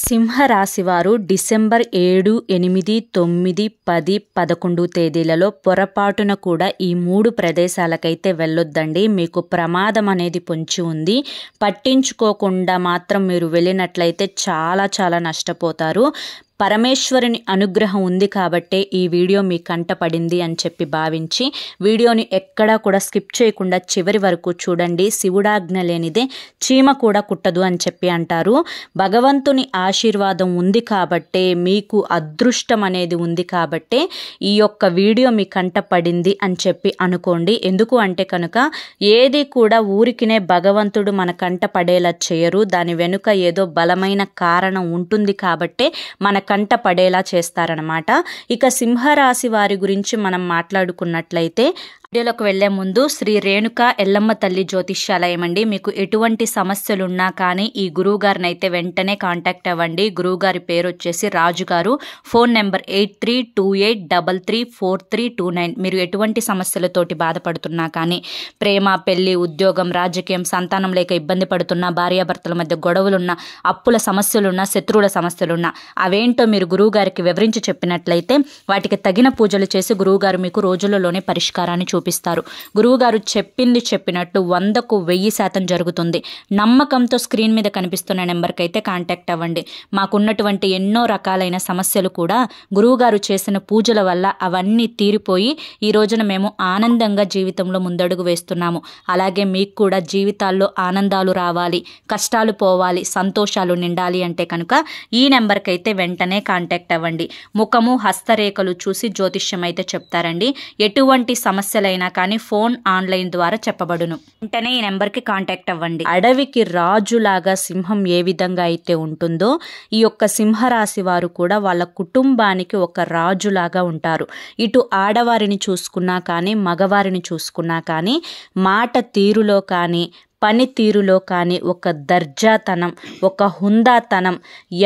సింహరాశి వారు డిసెంబర్ 7, 8, 9, 10, 11 తేదీలలో పొరపాటున కూడా ఈ 3 ప్రదేశాలకైతే వెళ్ళొద్దండి. మీకు ప్రమాదం అనేది పొంచి ఉంది. పట్టించుకోకుండా మాత్రం మీరు వెళ్ళినట్లయితే చాలా నష్టపోతారు. పరమేశ్వరుని అనుగ్రహం ఉంది కాబట్టే ఈ వీడియో మీ కంట పడింది అని చెప్పి భావించి వీడియోని ఎక్కడా కూడా స్కిప్ చేయకుండా చివరి వరకు చూడండి. శివుడాజ్ఞ లేనిదే చీమ కూడా కుట్టదు అని చెప్పి అంటారు. భగవంతుని ఆశీర్వాదం ఉంది కాబట్టే, మీకు అదృష్టం అనేది ఉంది కాబట్టే ఈ యొక్క వీడియో మీ కంట పడింది అని చెప్పి అనుకోండి. ఎందుకు అంటే కనుక ఏది కూడా ఊరికినే భగవంతుడు మన కంట పడేలా చేయరు. దాని వెనుక ఏదో బలమైన కారణం ఉంటుంది కాబట్టే మన కంట పడేలా చేస్తారనమాట. ఇక సింహరాశి వారి గురించి మనం మాట్లాడుకున్నట్లయితే వీడియోలోకి వెళ్లే ముందు శ్రీ రేణుక ఎల్లమ్మ తల్లి జ్యోతిష్యాలయం అండి. మీకు ఎటువంటి సమస్యలున్నా కానీ ఈ గురువు గారిని అయితే వెంటనే కాంటాక్ట్ అవ్వండి. గురువు గారి పేరు వచ్చేసి రాజు గారు. Phone number 8328334329. మీరు ఎటువంటి సమస్యలతోటి బాధపడుతున్నా కానీ, ప్రేమ, పెళ్లి, ఉద్యోగం, రాజకీయం, సంతానం లేక ఇబ్బంది పడుతున్నా, భార్యాభర్తల మధ్య గొడవలున్నా, అప్పుల సమస్యలున్నా, శత్రువుల సమస్యలున్నా అవేంటో మీరు గురువు గారికి వివరించి చెప్పినట్లయితే వాటికి తగిన పూజలు చేసి గురువు గారు మీకు రోజులలోనే పరిష్కారాన్ని చూపిస్తారు. గురువుగారు చెప్పింది చెప్పినట్టు 100కు 1000% జరుగుతుంది. నమ్మకంతో స్క్రీన్ మీద కనిపిస్తున్న నెంబర్కి అయితే కాంటాక్ట్ అవ్వండి. మాకున్నటువంటి ఎన్నో రకాలైన సమస్యలు కూడా గురువుగారు చేసిన పూజల వల్ల అవన్నీ తీరిపోయి ఈ రోజున మేము ఆనందంగా జీవితంలో ముందడుగు వేస్తున్నాము. అలాగే మీకు కూడా జీవితాల్లో ఆనందాలు రావాలి, కష్టాలు పోవాలి, సంతోషాలు నిండాలి అంటే కనుక ఈ నెంబర్కి అయితే వెంటనే కాంటాక్ట్ అవ్వండి. ముఖము, హస్తరేఖలు చూసి జ్యోతిష్యం అయితే చెప్తారండి. ఎటువంటి సమస్యలైనా కానీ ఫోన్, ఆన్లైన్ ద్వారా చెప్పబడును. వెంటనే ఈ నెంబర్కి కాంటాక్ట్ అవ్వండి. అడవికి రాజులాగా సింహం ఏ విధంగా అయితే ఉంటుందో ఈ యొక్క సింహరాశి వారు కూడా వాళ్ళ కుటుంబానికి ఒక రాజులాగా ఉంటారు. ఇటు ఆడవారిని చూసుకున్నా కానీ, మగవారిని చూసుకున్నా కానీ, మాట తీరులో కానీ, పనితీరులో కానీ ఒక దర్జాతనం, ఒక హుందాతనం,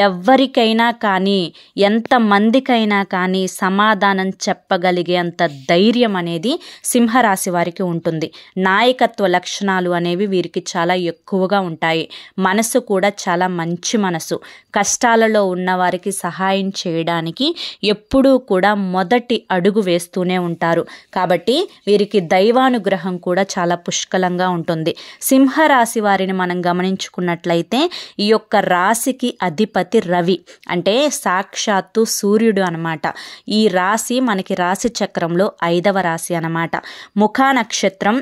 ఎవరికైనా కానీ, ఎంతమందికైనా కానీ సమాధానం చెప్పగలిగే అంత ధైర్యం అనేది సింహరాశి వారికి ఉంటుంది. నాయకత్వ లక్షణాలు అనేవి వీరికి చాలా ఎక్కువగా ఉంటాయి. మనసు కూడా చాలా మంచి మనసు. కష్టాలలో ఉన్న వారికి సహాయం చేయడానికి ఎప్పుడూ కూడా మొదటి అడుగు వేస్తూనే ఉంటారు. కాబట్టి వీరికి దైవానుగ్రహం కూడా చాలా పుష్కలంగా ఉంటుంది. సింహరాశి వారిని మనం గమనించుకున్నట్లయితే ఈ యొక్క రాశికి అధిపతి రవి, అంటే సాక్షాత్తు సూర్యుడు అనమాట. ఈ రాశి మనకి రాశి చక్రంలో 5వ రాశి అనమాట. మకా నక్షత్రం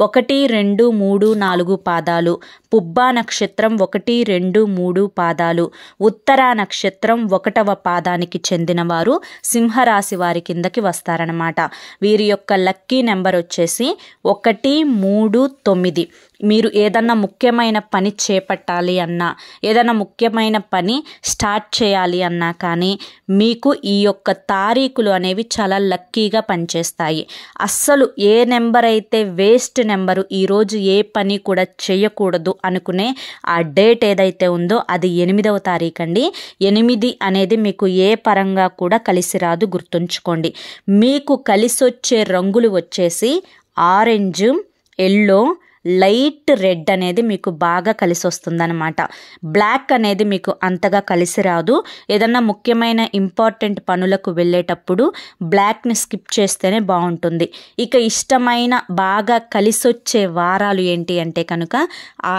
1, 2, 3, 4 పాదాలు, పుబ్బా నక్షత్రం 1, 2, 3 పాదాలు, ఉత్తరా నక్షత్రం 1వ పాదానికి చెందిన వారు సింహరాశి వారి కిందకి వస్తారనమాట. వీరి యొక్క లక్కీ నెంబర్ వచ్చేసి 1, 3, 9. మీరు ఏదన్నా ముఖ్యమైన పని చేపట్టాలి అన్నా, ఏదైనా ముఖ్యమైన పని స్టార్ట్ చేయాలి అన్నా కానీ మీకు ఈ యొక్క తారీఖులు అనేవి చాలా లక్కీగా పనిచేస్తాయి. అస్సలు ఏ నెంబర్ అయితే వేస్ట్ నెంబరు, ఈరోజు ఏ పని కూడా చేయకూడదు అనుకునే ఆ డేట్ ఏదైతే ఉందో అది 8వ తారీఖు అండి. 8 అనేది మీకు ఏ పరంగా కూడా కలిసి రాదు, గుర్తుంచుకోండి. మీకు కలిసొచ్చే రంగులు వచ్చేసి ఆరెంజ్, ఎల్లో, లైట్ రెడ్ అనేది మీకు బాగా కలిసి వస్తుందన్నమాట. బ్లాక్ అనేది మీకు అంతగా కలిసి రాదు. ఏదన్నా ముఖ్యమైన ఇంపార్టెంట్ పనులకు వెళ్ళేటప్పుడు బ్లాక్ని స్కిప్ చేస్తేనే బాగుంటుంది. ఇక ఇష్టమైన బాగా కలిసొచ్చే వారాలు ఏంటి అంటే కనుక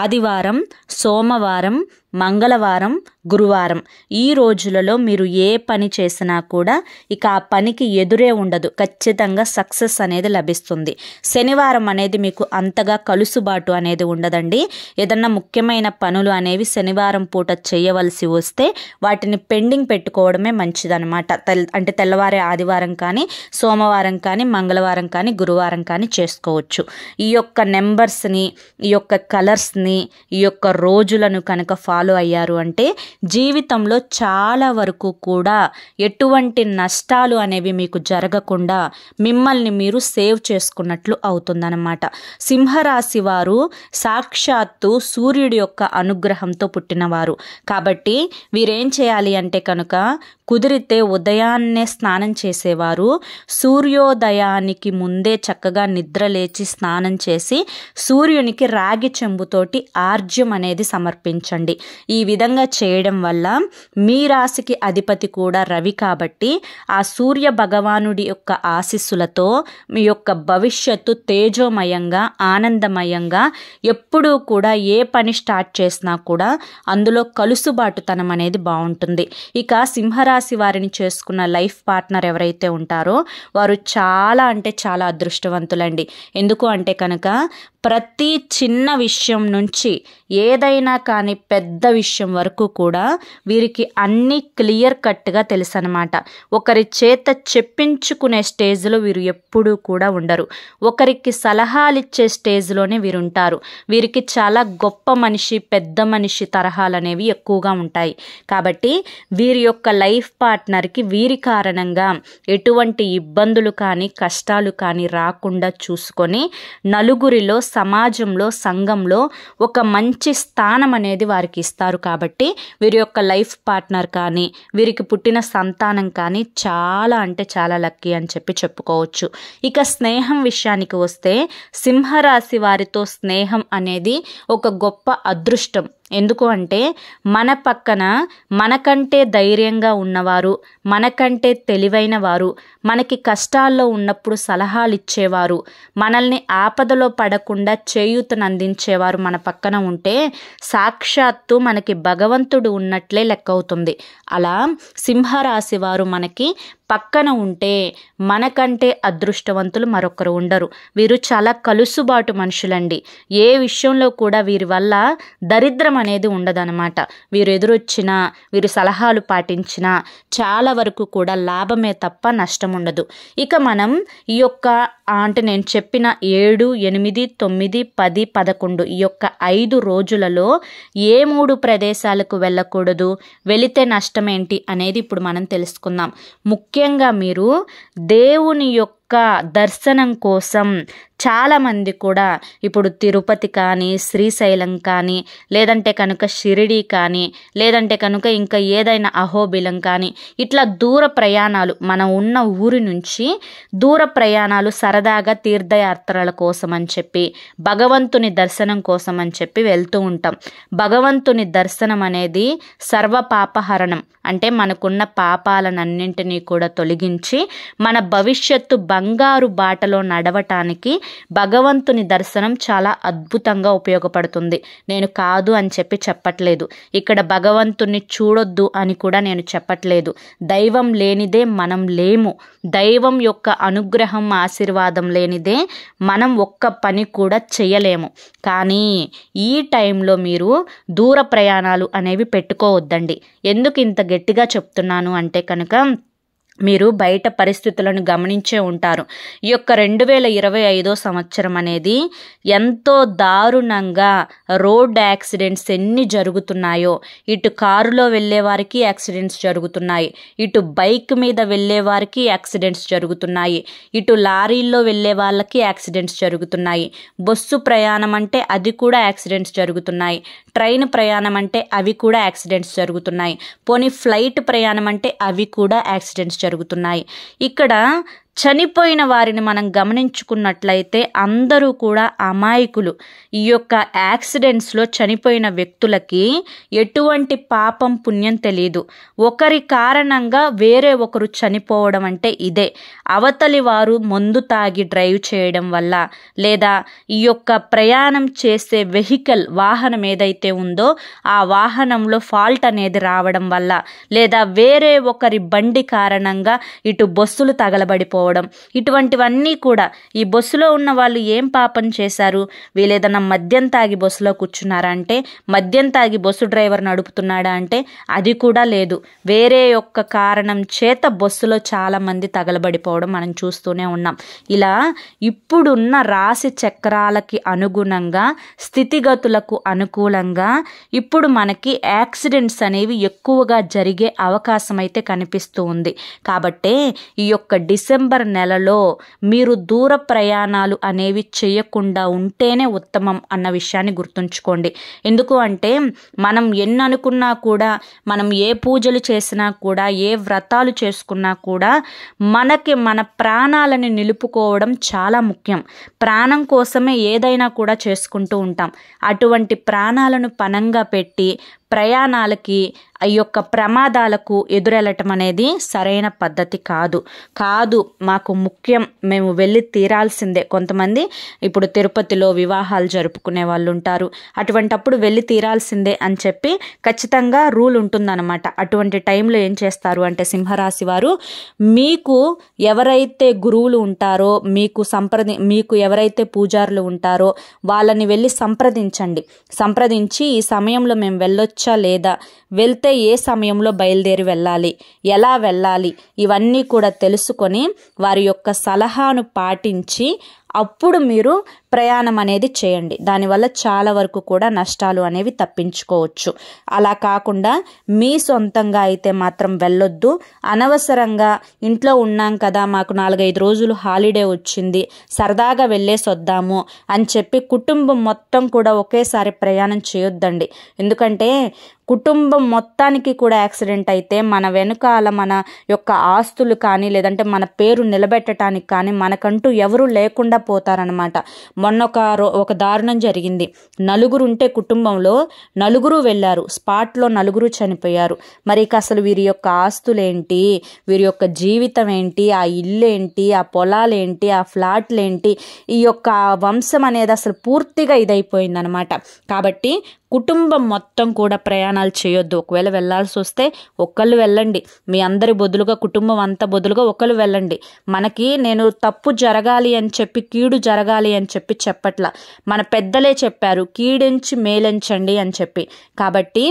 ఆదివారం, సోమవారం, మంగళవారం, గురువారం. ఈ రోజులలో మీరు ఏ పని చేసినా కూడా ఇక ఆ పనికి ఎదురే ఉండదు, ఖచ్చితంగా సక్సెస్ అనేది లభిస్తుంది. శనివారం అనేది మీకు అంతగా కలుసుబాటు అనేది ఉండదండి. ఏదన్నా ముఖ్యమైన పనులు అనేవి శనివారం పూట చేయవలసి వస్తే వాటిని పెండింగ్ పెట్టుకోవడమే మంచిదన్నమాట. అంటే తెల్లవారే ఆదివారం కానీ, సోమవారం కానీ, మంగళవారం కానీ, గురువారం కానీ చేసుకోవచ్చు. ఈ యొక్క నెంబర్స్ని, ఈ యొక్క కలర్స్ని, ఈ యొక్క రోజులను కనుక ఫాలో అయ్యారు అంటే జీవితంలో చాలా వరకు కూడా ఎటువంటి నష్టాలు అనేవి మీకు జరగకుండా మిమ్మల్ని మీరు సేవ్ చేసుకున్నట్లు అవుతుందన్నమాట. సింహరాశి వారు సాక్షాత్తు సూర్యుడి యొక్క అనుగ్రహంతో పుట్టినవారు కాబట్టి వీరేం చేయాలి అంటే కనుక కుదిరితే ఉదయాన్నే స్నానం చేసేవారు సూర్యోదయానికి ముందే చక్కగా నిద్రలేచి స్నానం చేసి సూర్యునికి రాగి చెంబుతోటి ఆర్జ్యం అనేది సమర్పించండి. ఈ విధంగా చేయడం వల్ల మీ రాశికి అధిపతి కూడా రవి కాబట్టి ఆ సూర్య భగవానుడి యొక్క ఆశీస్సులతో మీ యొక్క భవిష్యత్తు తేజోమయంగా ఆనందమయంగా ఎప్పుడూ కూడా ఏ పని స్టార్ట్ చేసినా కూడా అందులో కలుసుబాటుతనం అనేది బాగుంటుంది. ఇక సింహరాశి వారిని చేసుకున్న లైఫ్ పార్ట్నర్ ఎవరైతే ఉంటారో వారు చాలా అంటే చాలా అదృష్టవంతులండి. ఎందుకు అంటే కనుక ప్రతి చిన్న విషయం నుంచి ఏదైనా కానీ పెద్ద విషయం వరకు కూడా వీరికి అన్నీ క్లియర్ కట్గా తెలుసు అనమాట. ఒకరి చేత చెప్పించుకునే స్టేజ్లో వీరు ఎప్పుడూ కూడా ఉండరు. ఒకరికి సలహాలు ఇచ్చే స్టేజ్లోనే వీరు ఉంటారు. వీరికి చాలా గొప్ప మనిషి పెద్ద మనిషి తరహాలు అనేవి ఎక్కువగా ఉంటాయి. కాబట్టి వీరి యొక్క లైఫ్ పార్ట్నర్కి వీరి కారణంగా ఎటువంటి ఇబ్బందులు కానీ కష్టాలు కానీ రాకుండా చూసుకొని నలుగురిలో సమాజంలో సంఘంలో ఒక మంచి స్థానం అనేది వారికి ఇస్తారు. కాబట్టి వీరి యొక్క లైఫ్ పార్ట్నర్ కానీ వీరికి పుట్టిన సంతానం కానీ చాలా అంటే చాలా లక్కీ అని చెప్పుకోవచ్చు. ఇక స్నేహం విషయానికి వస్తే సింహరాశి వారితో స్నేహం అనేది ఒక గొప్ప అదృష్టం. ఎందుకు అంటే మన పక్కన మనకంటే ధైర్యంగా ఉన్నవారు, మనకంటే తెలివైన వారు, మనకి కష్టాల్లో ఉన్నప్పుడు సలహాలు ఇచ్చేవారు, మనల్ని ఆపదలో పడకుండా చేయూతనందించేవారు మన పక్కన ఉంటే సాక్షాత్తు మనకి భగవంతుడు ఉన్నట్లే లెక్క అవుతుంది. అలా సింహరాశి వారు మనకి పక్కన ఉంటే మనకంటే అదృష్టవంతులు మరొకరు ఉండరు. వీరు చాలా కలుసుబాటు మనుషులండి. ఏ విషయంలో కూడా వీరి వల్ల దరిద్రం అనేది ఉండదన్నమాట. వీరు ఎదురొచ్చినా వీరు సలహాలు పాటించినా చాలా వరకు కూడా లాభమే తప్ప నష్టం ఉండదు. ఇక మనం ఈ యొక్క అంటే నేను చెప్పిన 7, 8, 9, 10, 11 ఈ యొక్క 5 రోజులలో ఏ 3 ప్రదేశాలకు వెళ్ళకూడదు, వెళితే నష్టం ఏంటి అనేది ఇప్పుడు మనం తెలుసుకుందాం. ముఖ్యంగా మీరు దేవుని యొక్క దర్శనం కోసం చాలామంది కూడా ఇప్పుడు తిరుపతి కానీ శ్రీశైలం కానీ లేదంటే కనుక షిరిడి కానీ లేదంటే కనుక ఇంకా ఏదైనా అహోబిలం కానీ ఇట్లా దూర ప్రయాణాలు మనం ఉన్న ఊరి నుంచి దూర ప్రయాణాలు సరదాగా తీర్థయాత్రల కోసం అని చెప్పి భగవంతుని దర్శనం కోసం అని చెప్పి వెళ్తూ ఉంటాం. భగవంతుని దర్శనం అనేది సర్వ పాపహరణం. అంటే మనకున్న పాపాలనన్నింటినీ కూడా తొలగించి మన భవిష్యత్తు బంగారు బాటలో నడవటానికి భగవంతుని దర్శనం చాలా అద్భుతంగా ఉపయోగపడుతుంది. నేను కాదు అని చెప్పట్లేదు. ఇక్కడ భగవంతుని చూడొద్దు అని కూడా నేను చెప్పట్లేదు. దైవం లేనిదే మనం లేము. దైవం యొక్క అనుగ్రహం ఆశీర్వాదం లేనిదే మనం ఒక్క పని కూడా చేయలేము. కానీ ఈ టైంలో మీరు దూర ప్రయాణాలు అనేవి పెట్టుకోవద్దండి. ఎందుకు ఇంత గట్టిగా చెప్తున్నాను అంటే కనుక మీరు బయట పరిస్థితులను గమనించే ఉంటారు. ఈ యొక్క 2025 సంవత్సరం అనేది ఎంతో దారుణంగా రోడ్ యాక్సిడెంట్స్ ఎన్ని జరుగుతున్నాయో, ఇటు కారులో వెళ్ళే వారికి యాక్సిడెంట్స్ జరుగుతున్నాయి, ఇటు బైక్ మీద వెళ్ళే వారికి యాక్సిడెంట్స్ జరుగుతున్నాయి, ఇటు లారీల్లో వెళ్ళే వాళ్ళకి యాక్సిడెంట్స్ జరుగుతున్నాయి, బస్సు ప్రయాణం అంటే అది కూడా యాక్సిడెంట్స్ జరుగుతున్నాయి, ట్రైన్ ప్రయాణం అంటే అవి కూడా యాక్సిడెంట్స్ జరుగుతున్నాయి, పోనీ ఫ్లైట్ ప్రయాణం అంటే అవి కూడా యాక్సిడెంట్స్ జరుగుతున్నాయి. ఇక్కడ చనిపోయిన వారిని మనం గమనించుకున్నట్లయితే అందరూ కూడా అమాయకులు. ఈ యొక్క యాక్సిడెంట్స్లో చనిపోయిన వ్యక్తులకి ఎటువంటి పాపం పుణ్యం తెలియదు. ఒకరి కారణంగా వేరే ఒకరు చనిపోవడం అంటే ఇదే. అవతలి వారు మందు తాగి డ్రైవ్ చేయడం వల్ల లేదా ఈ యొక్క ప్రయాణం చేసే వెహికల్ వాహనం ఏదైతే ఉందో ఆ వాహనంలో ఫాల్ట్ అనేది రావడం వల్ల లేదా వేరే ఒకరి బండి కారణంగా ఇటు బస్సులు తగలబడిపోవడం, ఇటువంటివన్నీ కూడా ఈ బస్సులో ఉన్న వాళ్ళు ఏం పాపం చేశారు? వీళ్ళేదన్నా మద్యం తాగి బస్సులో కూర్చున్నారా అంటే, మద్యం తాగి బస్సు డ్రైవర్ నడుపుతున్నాడా అంటే అది కూడా లేదు. వేరే యొక్క కారణం చేత బస్సులో చాలా మంది తగలబడిపోవడం మనం చూస్తూనే ఉన్నాం. ఇలా ఇప్పుడున్న రాశి చక్రాలకి అనుగుణంగా స్థితిగతులకు అనుకూలంగా ఇప్పుడు మనకి యాక్సిడెంట్స్ అనేవి ఎక్కువగా జరిగే అవకాశం అయితే కనిపిస్తూ ఉంది. కాబట్టే ఈ యొక్క డిసెంబర్ డిసెంబర్ నెలలో మీరు దూర ప్రయాణాలు అనేవి చేయకుండా ఉంటేనే ఉత్తమం అన్న విషయాన్ని గుర్తుంచుకోండి. ఎందుకు అంటే మనం ఎన్ని అనుకున్నా కూడా, మనం ఏ పూజలు చేసినా కూడా, ఏ వ్రతాలు చేసుకున్నా కూడా మనకి మన ప్రాణాలని నిలుపుకోవడం చాలా ముఖ్యం. ప్రాణం కోసమే ఏదైనా కూడా చేసుకుంటూ ఉంటాం. అటువంటి ప్రాణాలను పణంగా పెట్టి ప్రయాణాలకి ఈ యొక్క ప్రమాదాలకు ఎదురెళ్ళటం అనేది సరైన పద్ధతి కాదు. మాకు ముఖ్యం, మేము వెళ్ళి తీరాల్సిందే. కొంతమంది ఇప్పుడు తిరుపతిలో వివాహాలు జరుపుకునే వాళ్ళు ఉంటారు. అటువంటప్పుడు వెళ్ళి తీరాల్సిందే అని చెప్పి ఖచ్చితంగా రూల్ ఉంటుందన్నమాట. అటువంటి టైంలో ఏం చేస్తారు అంటే సింహరాశి వారు, మీకు ఎవరైతే గురువులు ఉంటారో, మీకు ఎవరైతే పూజారులు ఉంటారో వాళ్ళని వెళ్ళి సంప్రదించి ఈ సమయంలో మేము వెళ్ళొచ్చా లేదా, వెళ్తే ఏ సమయంలో బయలుదేరి వెళ్ళాలి, ఎలా వెళ్ళాలి, ఇవన్నీ కూడా తెలుసుకొని వారి యొక్క సలహాను పాటించి అప్పుడు మీరు ప్రయాణం అనేది చేయండి. దానివల్ల చాలా వరకు కూడా నష్టాలు అనేవి తప్పించుకోవచ్చు. అలా కాకుండా మీ సొంతంగా అయితే మాత్రం వెళ్ళొద్దు. అనవసరంగా ఇంట్లో ఉన్నాం కదా, మాకు 4-5 రోజులు హాలిడే వచ్చింది, సరదాగా వెళ్ళేసి వద్దాము అని చెప్పి కుటుంబం మొత్తం కూడా ఒకేసారి ప్రయాణం చేయొద్దండి. ఎందుకంటే కుటుంబం మొత్తానికి కూడా యాక్సిడెంట్ అయితే మన వెనుకాల మన యొక్క ఆస్తులు కానీ, లేదంటే మన పేరు నిలబెట్టడానికి కానీ మనకంటూ ఎవరు లేకుండా పోతారనమాట. మొన్న ఒక దారుణం జరిగింది. 9 ఉంటే కుటుంబంలో 9 వెళ్ళారు, స్పాట్లో 9 చనిపోయారు. మరి అసలు వీరి యొక్క ఆస్తులేంటి, వీరి యొక్క జీవితం ఏంటి, ఆ ఇల్లు ఏంటి, ఆ పొలాలేంటి, ఆ ఫ్లాట్లేంటి, ఈ యొక్క వంశం అనేది అసలు పూర్తిగా ఇదైపోయిందనమాట. కాబట్టి కుటుంబం మొత్తం కూడా ప్రయాణాలు చేయొద్దు. ఒకవేళ వెళ్ళాల్సి వస్తే ఒక్కళ్ళు వెళ్ళండి, మీ అందరి బదులుగా, కుటుంబం అంతా బదులుగా ఒకళ్ళు వెళ్ళండి. మనకి నేను తప్పు జరగాలి అని చెప్పి, కీడు జరగాలి అని చెప్పి చెప్పట్లా, మన పెద్దలే చెప్పారు కీడెంచి మేలెంచండి అని చెప్పి. కాబట్టి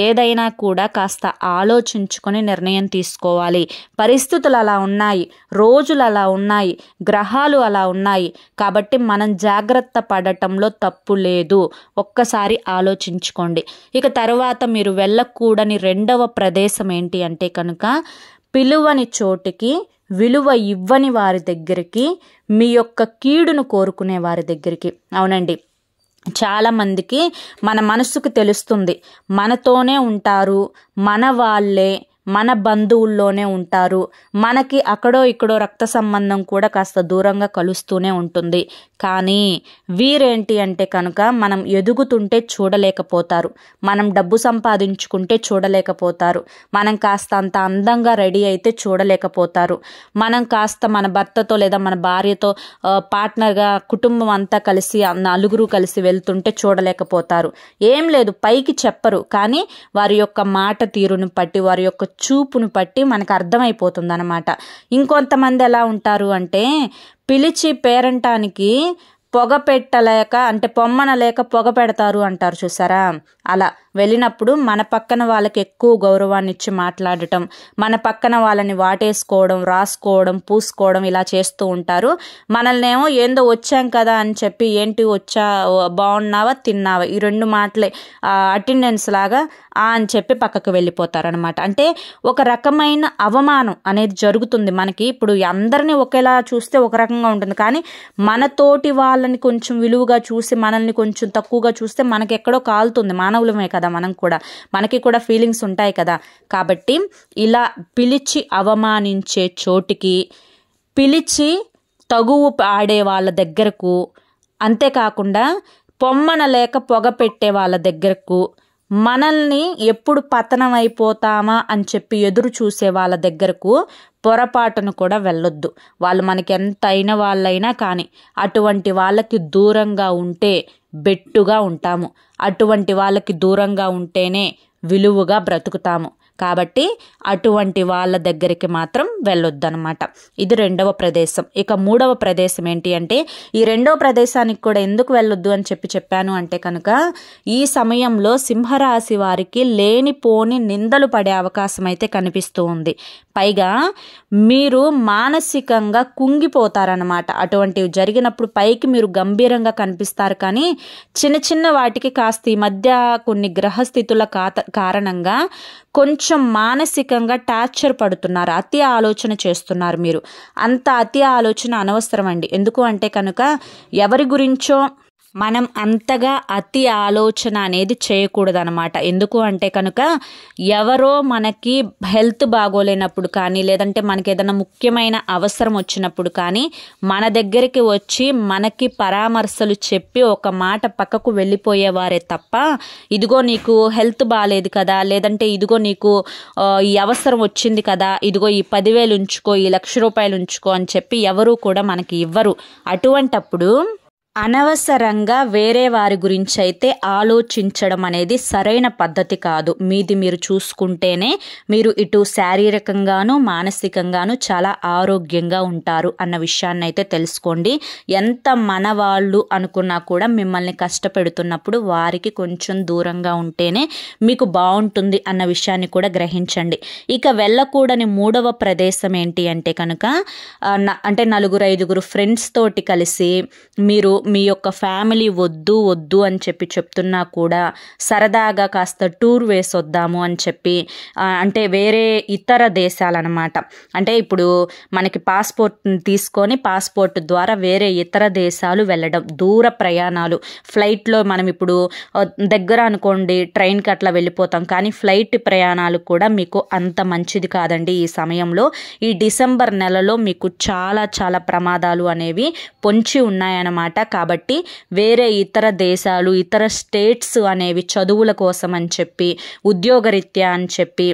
ఏదైనా కూడా కాస్త ఆలోచించుకొని నిర్ణయం తీసుకోవాలి. పరిస్థితులు అలా ఉన్నాయి, రోజులు అలా ఉన్నాయి, గ్రహాలు అలా ఉన్నాయి. కాబట్టి మనం జాగ్రత్త పడటంలో తప్పు లేదు. ఒక్కసారి ఆలోచించుకోండి. ఇక తర్వాత మీరు వెళ్ళకూడని 2వ ప్రదేశం ఏంటి అంటే కనుక, పిలువని చోటికి, విలువ ఇవ్వని వారి దగ్గరికి, మీ యొక్క కీడును కోరుకునే వారి దగ్గరికి. అవునండి, చాలా మందికి మన మనసుకు తెలుస్తుంది, మనతోనే ఉంటారు, మన వాళ్ళే, మన బంధువుల్లోనే ఉంటారు, మనకి అక్కడో ఇక్కడో రక్త సంబంధం కూడా కాస్త దూరంగా కలుస్తూనే ఉంటుంది. కానీ వీరేంటి అంటే కనుక మనం ఎదుగుతుంటే చూడలేకపోతారు, మనం డబ్బు సంపాదించుకుంటే చూడలేకపోతారు, మనం కాస్త అంత అందంగా రెడీ అయితే చూడలేకపోతారు, మనం కాస్త మన భర్తతో లేదా మన భార్యతో పార్ట్నర్గా కుటుంబం అంతా కలిసి 9 కలిసి వెళ్తుంటే చూడలేకపోతారు. ఏం లేదు, పైకి చెప్పరు, కానీ వారి యొక్క మాట తీరును బట్టి, వారి యొక్క చూపును బట్టి మనకు అర్థమైపోతుంది అనమాట. ఇంకొంతమంది ఎలా ఉంటారు అంటే, పిలిచి పేరంటానికి పొగ పెట్టలేక, అంటే పొమ్మనలేక పొగ పెడతారు అంటారు చూసారా. అలా వెళ్ళినప్పుడు మన పక్కన వాళ్ళకి ఎక్కువ గౌరవాన్ని ఇచ్చి మాట్లాడటం, మన పక్కన వాళ్ళని వాటేసుకోవడం, రాసుకోవడం, పూసుకోవడం ఇలా చేస్తూ ఉంటారు. మనల్నేమో ఏందో వచ్చాం కదా అని చెప్పి, ఏంటి వచ్చా, బాగున్నావా, తిన్నావా, ఈ 2 మాటలే అటెండెన్స్ లాగా అని చెప్పి పక్కకు వెళ్ళిపోతారనమాట. అంటే ఒక రకమైన అవమానం అనేది జరుగుతుంది మనకి. ఇప్పుడు అందరినీ ఒకేలా చూస్తే ఒక రకంగా ఉంటుంది, కానీ మనతోటి వాళ్ళని కొంచెం విలువగా చూసి మనల్ని కొంచెం తక్కువగా చూస్తే మనకి ఎక్కడో కాలుతుంది. మానవులమే కదా మనం కూడా, మనకి కూడా ఫీలింగ్స్ ఉంటాయి కదా. కాబట్టి ఇలా పిలిచి అవమానించే చోటికి, పిలిచి తగువు ఆడే వాళ్ళ దగ్గరకు, అంతేకాకుండా పొమ్మన లేక పొగ పెట్టే వాళ్ళ దగ్గరకు, మనల్ని ఎప్పుడు పతనం అయిపోతామా అని చెప్పి ఎదురు చూసే వాళ్ళ దగ్గరకు పొరపాటును కూడా వెళ్ళొద్దు. వాళ్ళు మనకి ఎంత అయిన వాళ్ళైనా కానీ అటువంటి వాళ్ళకి దూరంగా ఉంటే బెట్టుగా ఉంటాము, అటువంటి వాళ్ళకి దూరంగా ఉంటేనే విలువగా బ్రతుకుతాము. కాబట్టి అటువంటి వాళ్ళ దగ్గరికి మాత్రం వెళ్ళొద్దనమాట. ఇది 2వ ప్రదేశం. ఇక 3వ ప్రదేశం ఏంటి అంటే, ఈ 2వ ప్రదేశానికి కూడా ఎందుకు వెళ్ళొద్దు అని చెప్పాను అంటే కనుక, ఈ సమయంలో సింహరాశి వారికి లేనిపోని నిందలు పడే అవకాశం అయితే కనిపిస్తూ ఉంది. పైగా మీరు మానసికంగా కుంగిపోతారనమాట. అటువంటివి జరిగినప్పుడు పైకి మీరు గంభీరంగా కనిపిస్తారు, కానీ చిన్న చిన్న వాటికి కాస్త ఈ మధ్య కొన్ని గ్రహస్థితుల కారణంగా కొంచెం మానసికంగా టార్చర్ పడుతున్నారు, అతి ఆలోచన చేస్తున్నారు మీరు. అంత అతి ఆలోచన అనవసరం అండి. ఎందుకు అంటే కనుక ఎవరి గురించో మనం అంతగా అతి ఆలోచన అనేది చేయకూడదనమాట. ఎందుకు అంటే కనుక ఎవరో మనకి హెల్త్ బాగోలేనప్పుడు కానీ, లేదంటే మనకి ఏదైనా ముఖ్యమైన అవసరం వచ్చినప్పుడు కానీ మన దగ్గరికి వచ్చి మనకి పరామర్శలు చెప్పి ఒక మాట పక్కకు వెళ్ళిపోయేవారే తప్ప, ఇదిగో నీకు హెల్త్ బాగాలేదు కదా, లేదంటే ఇదిగో నీకు ఈ అవసరం వచ్చింది కదా, ఇదిగో ఈ 10,000 ఉంచుకో, ఈ 1,00,000 రూపాయలు ఉంచుకో అని చెప్పి ఎవరు కూడా మనకి ఇవ్వరు. అటువంటప్పుడు అనవసరంగా వేరే వారి గురించి అయితే ఆలోచించడం అనేది సరైన పద్ధతి కాదు. మీది మీరు చూసుకుంటేనే మీరు ఇటు శారీరకంగాను మానసికంగాను చాలా ఆరోగ్యంగా ఉంటారు అన్న విషయాన్ని అయితే తెలుసుకోండి. ఎంత మన వాళ్ళు అనుకున్నా కూడా మిమ్మల్ని కష్టపెడుతున్నప్పుడు వారికి కొంచెం దూరంగా ఉంటేనే మీకు బాగుంటుంది అన్న విషయాన్ని కూడా గ్రహించండి. ఇక వెళ్ళకూడని 3వ ప్రదేశం ఏంటి అంటే కనుక అంటే 4-5 ఫ్రెండ్స్ తోటి కలిసి మీరు మీ యొక్క ఫ్యామిలీ వద్దు అని చెప్పి చెప్తున్నా కూడా సరదాగా కాస్త టూర్ వేసొద్దాము అని చెప్పి, అంటే వేరే ఇతర దేశాలన్నమాట. అంటే ఇప్పుడు మనకి పాస్పోర్ట్ తీసుకొని పాస్పోర్ట్ ద్వారా వేరే ఇతర దేశాలు వెళ్ళడం, దూర ప్రయాణాలు. ఫ్లైట్లో మనం ఇప్పుడు దగ్గర అనుకోండి ట్రైన్కి అట్లా వెళ్ళిపోతాం, కానీ ఫ్లైట్ ప్రయాణాలు కూడా మీకు అంత మంచిది కాదండి. ఈ సమయంలో ఈ డిసెంబర్ నెలలో మీకు చాలా చాలా ప్రమాదాలు అనేవి పొంచి ఉన్నాయన్నమాట. కాబట్టి వేరే ఇతర దేశాలు, ఇతర స్టేట్స్ అనేవి చదువుల కోసం అని చెప్పి, ఉద్యోగరీత్యా అని చెప్పి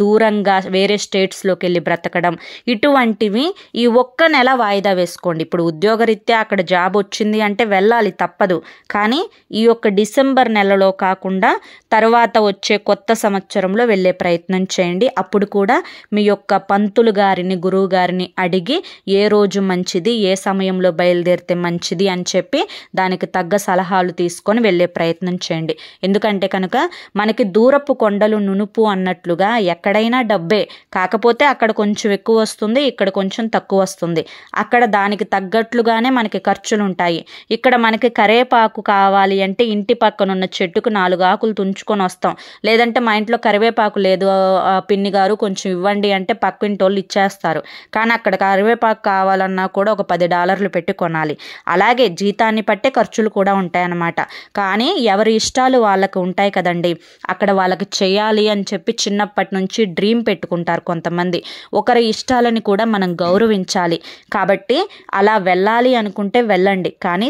దూరంగా వేరే స్టేట్స్లోకి వెళ్ళి బ్రతకడం, ఇటువంటివి ఈ ఒక్క నెల వాయిదా వేసుకోండి. ఇప్పుడు ఉద్యోగరీత్యా అక్కడ జాబ్ వచ్చింది అంటే వెళ్ళాలి, తప్పదు. కానీ ఈ యొక్క డిసెంబర్ నెలలో కాకుండా తర్వాత వచ్చే కొత్త సంవత్సరంలో వెళ్ళే ప్రయత్నం చేయండి. అప్పుడు కూడా మీ యొక్క పంతులు గారిని, గురువు గారిని అడిగి ఏ రోజు మంచిది, ఏ సమయంలో బయలుదేరితే మంచిది అని చెప్పి దానికి తగ్గ సలహాలు తీసుకొని వెళ్ళే ప్రయత్నం చేయండి. ఎందుకంటే కనుక మనకి దూరపు కొండలు నునుపు అన్నట్లుగా ఎక్కడైనా డబ్బే, కాకపోతే అక్కడ కొంచెం ఎక్కువ వస్తుంది, ఇక్కడ కొంచెం తక్కువ వస్తుంది. అక్కడ దానికి తగ్గట్లుగానే మనకి ఖర్చులు ఉంటాయి. ఇక్కడ మనకి కరివేపాకు కావాలి అంటే ఇంటి పక్కన ఉన్న చెట్టుకు 4 ఆకులు తుంచుకొని వస్తాం. లేదంటే మా ఇంట్లో కరివేపాకు లేదు పిన్ని గారు కొంచెం ఇవ్వండి అంటే పక్కింటి వాళ్ళు ఇచ్చేస్తారు. కానీ అక్కడ కరివేపాకు కావాలన్నా కూడా ఒక $10 పెట్టి కొనాలి. అలాగే జీతాన్ని పట్టే ఖర్చులు కూడా ఉంటాయన్నమాట. కానీ ఎవరి ఇష్టాలు వాళ్ళకు ఉంటాయి కదండి. అక్కడ వాళ్ళకి చేయాలి అని చెప్పి చిన్నప్పటి నుంచి డ్రీమ్ పెట్టుకుంటారు కొంతమంది. ఒకరి ఇష్టాలని కూడా మనం గౌరవించాలి. కాబట్టి అలా వెళ్ళాలి అనుకుంటే వెళ్ళండి, కానీ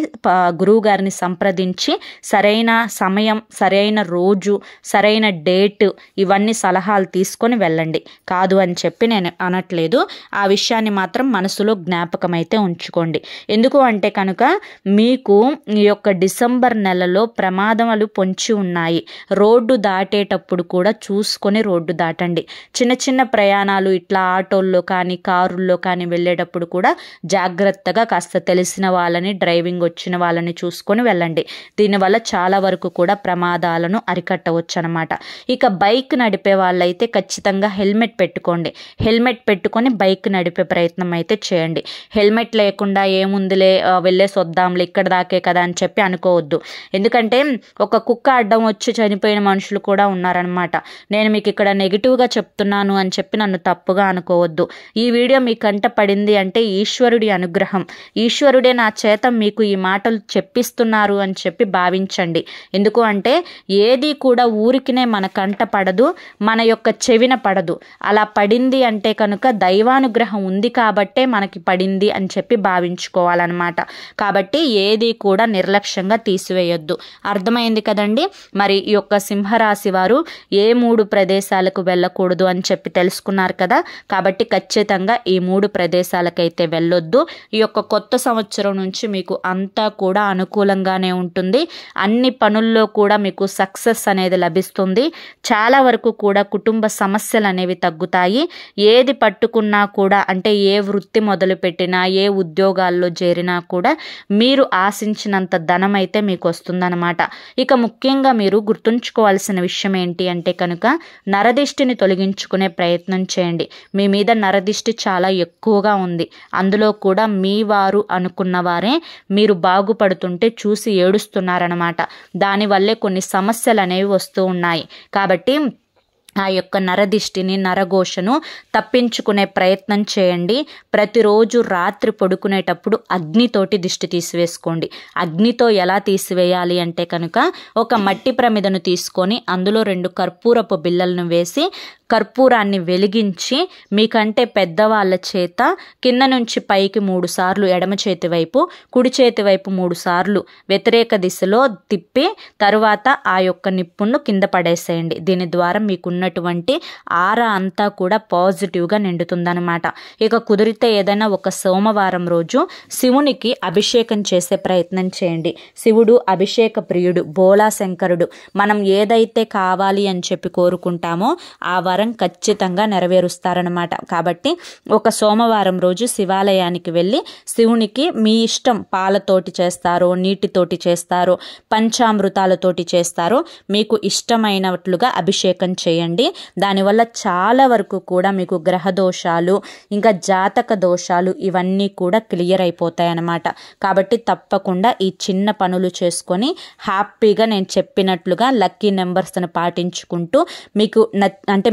గురువు గారిని సంప్రదించి సరైన సమయం, సరైన రోజు, సరైన డేట్ ఇవన్నీ సలహాలు తీసుకొని వెళ్ళండి. కాదు అని చెప్పి నేను అనట్లేదు. ఆ విషయాన్ని మాత్రం మనసులో జ్ఞాపకం అయితే ఉంచుకోండి. ఎందుకు అంటే కనుక మీకు ఈ యొక్క డిసెంబర్ నెలలో ప్రమాదాలు పొంచి ఉన్నాయి. రోడ్డు దాటేటప్పుడు కూడా చూసుకొని రోడ్డు దాటండి. చిన్న చిన్న ప్రయాణాలు ఇట్లా ఆటోల్లో కానీ కారుల్లో కానీ వెళ్ళేటప్పుడు కూడా జాగ్రత్తగా కాస్త తెలిసిన వాళ్ళని, డ్రైవింగ్ వచ్చిన వాళ్ళని చూసుకొని వెళ్ళండి. దీనివల్ల చాలా వరకు కూడా ప్రమాదాలను అరికట్టవచ్చు అనమాట. ఇక బైక్ నడిపే వాళ్ళైతే ఖచ్చితంగా హెల్మెట్ పెట్టుకోండి. హెల్మెట్ పెట్టుకొని బైక్ నడిపే ప్రయత్నం అయితే చేయండి. హెల్మెట్ లేకుండా ఏముందిలే వెళ్ళేసి వద్దాంలే ఇక్కడ దాకే కదా అని చెప్పి అనుకోవద్దు. ఎందుకంటే ఒక కుక్క అడ్డం వచ్చి చనిపోయిన మనుషులు కూడా ఉన్నారనమాట. నేను మీకు ఇక్కడ నెగిటివ్గా చెప్తున్నాను అని చెప్పి నన్ను తప్పుగా అనుకోవద్దు. ఈ వీడియో మీ కంట పడింది అంటే ఈశ్వరుడి అనుగ్రహం, ఈశ్వరుడే నా చేత మీకు ఈ మాటలు చెప్పిస్తున్నారు అని చెప్పి భావించండి. ఎందుకు అంటే ఏది కూడా ఊరికినే మన కంట పడదు, మన యొక్క చెవిన పడదు. అలా పడింది అంటే కనుక దైవానుగ్రహం ఉంది కాబట్టే మనకి పడింది అని చెప్పి భావించుకోవాలన్నమాట. కాబట్టి ఏది కూడా నిర్లక్ష్యంగా తీసివేయొద్దు. అర్థమైంది కదండి. మరి ఈ యొక్క సింహరాశి వారు ఏ 3 ప్రదేశాలకు వెళ్ళకూడదు అని చెప్పి తెలుసుకున్నారు కదా. కాబట్టి ఖచ్చితంగా ఈ 3 ప్రదేశాలకైతే వెళ్ళొద్దు. ఈ యొక్క కొత్త సంవత్సరం నుంచి మీకు అంతా కూడా అనుకూలంగానే ఉంటుంది. అన్ని పనుల్లో కూడా మీకు సక్సెస్ అనేది లభిస్తుంది. చాలా వరకు కూడా కుటుంబ సమస్యలు అనేవి తగ్గుతాయి. ఏది పట్టుకున్నా కూడా, అంటే ఏ వృత్తి మొదలుపెట్టినా, ఏ ఉద్యోగాల్లో చేరినా కూడా మీరు ఆశించినంత ధనం అయితే మీకు వస్తుందన్నమాట. ఇక ముఖ్యంగా మీరు గుర్తుంచుకోవాల్సిన విషయం ఏంటి అంటే కనుక నరదిష్టిని తొలగించుకునే ప్రయత్నం చేయండి. మీ మీద నరదిష్టి చాలా ఎక్కువగా ఉంది. అందులో కూడా మీ వారు అనుకున్న వారే మీరు బాగుపడుతుంటే చూసి ఏడుస్తున్నారనమాట. దానివల్లే కొన్ని సమస్యలు అనేవి వస్తూ ఉన్నాయి. కాబట్టి ఆ యొక్క నరదిష్టిని నరఘోషను తప్పించుకునే ప్రయత్నం చేయండి. ప్రతిరోజు రాత్రి పడుకునేటప్పుడు అగ్నితోటి దిష్టి తీసివేసుకోండి. అగ్నితో ఎలా తీసివేయాలి అంటే కనుక ఒక మట్టి ప్రమిదను తీసుకొని అందులో 2 కర్పూరపు బిళ్ళలను వేసి కర్పూరాన్ని వెలిగించి మీకంటే పెద్దవాళ్ళ చేత కింద నుంచి పైకి 3 సార్లు ఎడమ చేతి వైపు, కుడి చేతి వైపు 3 సార్లు వ్యతిరేక దిశలో తిప్పి తరువాత ఆ యొక్క నిప్పును కింద పడేసేయండి. దీని ద్వారా మీకున్నటువంటి ఆరా అంతా కూడా పాజిటివ్గా నిండుతుందన్నమాట. ఇక కుదిరితే ఏదైనా ఒక సోమవారం రోజు శివునికి అభిషేకం చేసే ప్రయత్నం చేయండి. శివుడు అభిషేక ప్రియుడు, బోళా శంకరుడు. మనం ఏదైతే కావాలి అని చెప్పి కోరుకుంటామో ఆ వరం ఖచ్చితంగా నెరవేరుస్తారనమాట. కాబట్టి ఒక సోమవారం రోజు శివాలయానికి వెళ్ళి శివునికి మీ ఇష్టం పాలతోటి చేస్తారో, నీటితోటి చేస్తారో, పంచామృతాలతోటి చేస్తారో మీకు ఇష్టమైనట్లుగా అభిషేకం చేయండి. దానివల్ల చాలా వరకు కూడా మీకు గ్రహ దోషాలు, ఇంకా జాతక దోషాలు ఇవన్నీ కూడా క్లియర్ అయిపోతాయి అన్నమాట. కాబట్టి తప్పకుండా ఈ చిన్న పనులు చేసుకొని హ్యాపీగా నేను చెప్పినట్లుగా లక్కీ నెంబర్స్ని పాటించుకుంటూ మీకు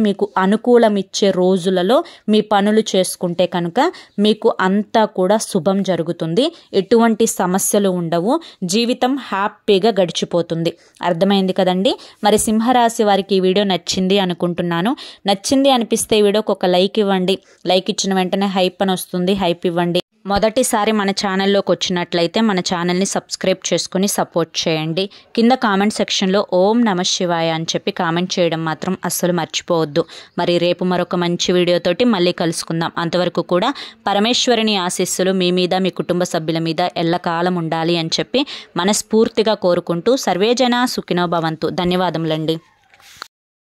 మీకు అనుకూలం ఇచ్చే రోజులలో మీ పనులు చేసుకుంటే కనుక మీకు అంతా కూడా శుభం జరుగుతుంది. ఎటువంటి సమస్యలు ఉండవు. జీవితం హ్యాపీగా గడిచిపోతుంది. అర్థమైంది కదండి. మరి సింహరాశి వారికి ఈ వీడియో నచ్చింది అనుకుంటున్నాను. నచ్చింది అనిపిస్తే ఈ వీడియోకి ఒక లైక్ ఇవ్వండి. లైక్ ఇచ్చిన వెంటనే హైప్ అని వస్తుంది. హైప్ ఇవ్వండి. మొదటిసారి మన ఛానల్లోకి వచ్చినట్లయితే మన ఛానల్ని సబ్స్క్రైబ్ చేసుకుని సపోర్ట్ చేయండి. కింద కామెంట్ సెక్షన్లో ఓం నమః శివాయ అని చెప్పి కామెంట్ చేయడం మాత్రం అస్సలు మర్చిపోవద్దు. మరి రేపు మరొక మంచి వీడియోతోటి మళ్ళీ కలుసుకుందాం. అంతవరకు కూడా పరమేశ్వరుని ఆశీస్సులు మీ మీద, మీ కుటుంబ సభ్యుల మీద ఎల్లకాలం ఉండాలి అని చెప్పి మనస్ఫూర్తిగా కోరుకుంటూ సర్వేజన సుఖినో భవంతు. ధన్యవాదములండి.